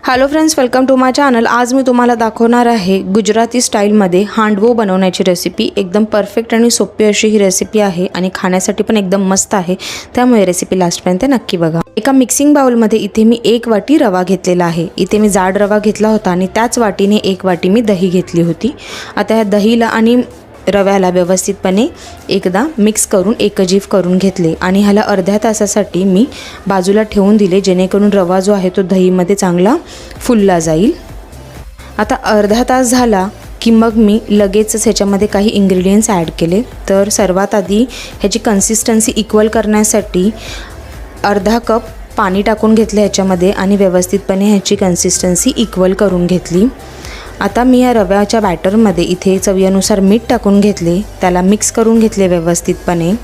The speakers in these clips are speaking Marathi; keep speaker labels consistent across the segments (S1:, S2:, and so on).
S1: Hello friends, welcome to my channel. आज मी तुम्हाला दाखवणार आहे गुजराती स्टाईलमध्ये हांडवो बनवण्याची रेसिपी। एकदम परफेक्ट आणि सोपी अशी ही रेसिपी आहे आणि खाण्यासाठी पण एकदम मस्त आहे, त्यामुळे रेसिपी लास्टपर्यंत नक्की बघा। एका मिक्सिंग बाउलमध्ये इथे मी 1 वाटी रवा घेतलेला आहे। इथे मी जाड रवा घेतला होता आणि त्याच वाटीने 1 वाटी मी दही घेतली होती। आता ह्या दहीला आणि रव्याला व्यवस्थितपणे एकदा मिक्स करून एकजीव करून घेतले आणि ह्याला अर्ध्या तासासाठी मी बाजूला ठेवून दिले, जेणेकरून रवा जो आहे तो दहीमध्ये चांगला फुलला जाईल। आता अर्धा तास झाला की मग मी लगेचच ह्याच्यामध्ये काही इन्ग्रेडियंट्स ॲड केले। तर सर्वात आधी ह्याची कन्सिस्टन्सी इक्वल करण्यासाठी अर्धा कप पाणी टाकून घेतले ह्याच्यामध्ये आणि व्यवस्थितपणे ह्याची कन्सिस्टन्सी इक्वल करून घेतली। आता मी या रव्याच्या बॅटरमध्ये इथे चवीनुसार मीठ टाकून घेतले, त्याला मिक्स करून घेतले व्यवस्थितपणे।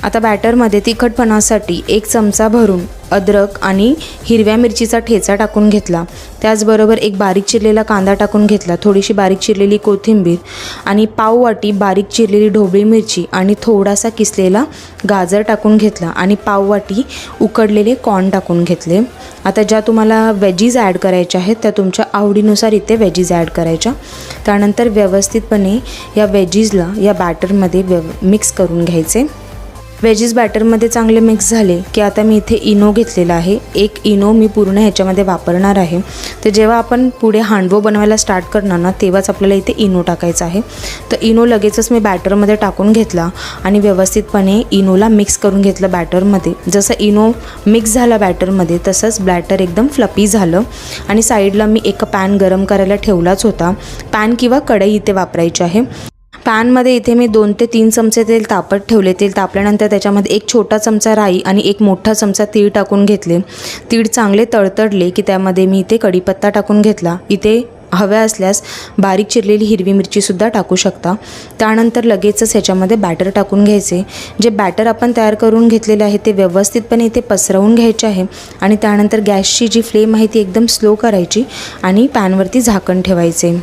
S1: आता बॅटरमध्ये तिखटपणासाठी 1 चमचा भरून अद्रक आणि हिरव्या मिरचीचा ठेचा टाकून घेतला। त्याचबरोबर एक बारीक चिरलेला कांदा टाकून घेतला, थोडीशी बारीक चिरलेली कोथिंबीर आणि पाव वाटी बारीक चिरलेली ढोबळी मिरची आणि थोडासा किसलेला गाजर टाकून घेतला आणि पाव वाटी उकडलेले कॉर्न टाकून घेतले। आता ज्या तुम्हाला वेजीज ॲड करायच्या आहेत त्या तुमच्या आवडीनुसार इथे वेजीज ॲड करायच्या। त्यानंतर व्यवस्थितपणे या वेजीजला या बॅटरमध्ये मिक्स करून घ्यायचे। वेजीज बॅटरमध्ये चांगले मिक्स झाले की आता मी इथे इनो घेतलेला आहे। 1 इनो मी पूर्ण ह्याच्यामध्ये वापरणार आहे। तर जेव्हा आपण पुढे हांडवो बनवायला स्टार्ट करणार ना, तेव्हाच आपल्याला इथे इनो टाकायचा आहे। तर इनो लगेचच मी बॅटरमध्ये टाकून घेतला आणि व्यवस्थितपणे इनोला मिक्स करून घेतलं बॅटरमध्ये। जसं इनो मिक्स झाला बॅटरमध्ये तसंच बॅटर एकदम फ्लपी झालं आणि साईडला मी एक पॅन गरम करायला ठेवलाच होता। पॅन किंवा कढई इथे वापरायची आहे। पॅनमध्ये इथे मी 2 ते 3 चमचे तेल तापत ठेवले। तेल तापल्यानंतर त्याच्यामध्ये 1 छोटा चमचा राई आणि 1 मोठा चमचा तीळ टाकून घेतले। तीळ चांगले तळतडले की त्यामध्ये मी इथे कढीपत्ता टाकून घेतला। इथे हव्या असल्यास बारीक चिरलेली हिरवी मिरचीसुद्धा टाकू शकता। त्यानंतर लगेचच ह्याच्यामध्ये बॅटर टाकून घ्यायचे। जे बॅटर आपण तयार करून घेतलेले आहे ते व्यवस्थितपणे इथे पसरवून घ्यायचे आहे आणि त्यानंतर गॅसची जी फ्लेम आहे ती एकदम स्लो करायची आणि पॅनवरती झाकण ठेवायचे।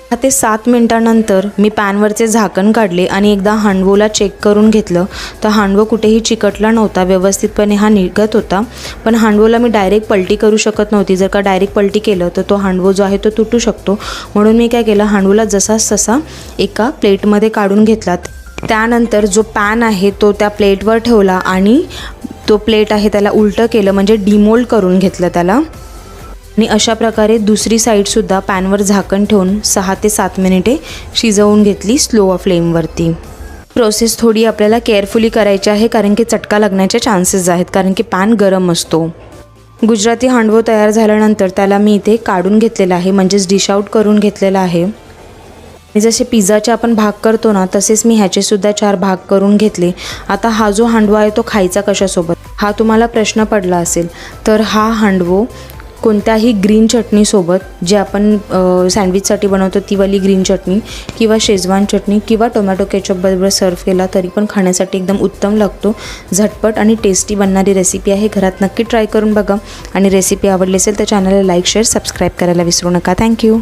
S1: 6 ते 7 मिनिटांनंतर मी पॅनवरचे झाकण काढले आणि एकदा हांडवोला चेक करून घेतलं तर हांडवो कुठेही चिकटला नव्हता, व्यवस्थितपणे हा निघत होता। पण हांडवोला मी डायरेक्ट पलटी करू शकत नव्हती, जर का डायरेक्ट पलटी केलं तर तो हांडवो जो आहे तो तुटू शकतो। म्हणून मी काय केलं, हांडवोला जसाच तसा एका प्लेटमध्ये काढून घेतला। त्यानंतर जो पॅन आहे तो त्या प्लेटवर ठेवला आणि तो प्लेट आहे त्याला उलटं केलं, म्हणजे डिमोल्ड करून घेतलं त्याला। आणि अशा प्रकारे दुसरी साईडसुद्धा पॅनवर झाकण ठेवून 6 ते 7 मिनिटे शिजवून घेतली स्लो फ्लेमवरती। प्रोसेस थोडी आपल्याला केअरफुली करायची आहे, कारण की चटका लागण्याचे चान्सेस आहेत, कारण की पॅन गरम असतो। गुजराती हांडवो तयार झाल्यानंतर त्याला मी इथे काढून घेतलेला आहे, म्हणजेच डिश आउट करून घेतलेला आहे। जसे पिझ्झाचे आपण भाग करतो ना, तसेच मी ह्याचेसुद्धा 4 भाग करून घेतले। आता हा जो हांडवो आहे तो खायचा कशासोबत हा तुम्हाला प्रश्न पडला असेल, तर हा हांडवो कोणत्याही ग्रीन चटणीसोबत, जे आपण सँडविचसाठी बनवतो ती वाली ग्रीन चटणी किंवा शेजवान चटणी किंवा टोमॅटो केचपबरोबर सर्व केला तरी पण खाण्यासाठी एकदम उत्तम लागतो। झटपट आणि टेस्टी बनणारी रेसिपी आहे, घरात नक्की ट्राय करून बघा। आणि रेसिपी आवडली असेल तर चॅनलला लाईक, शेअर, सबस्क्राईब करायला विसरू नका। थँक्यू।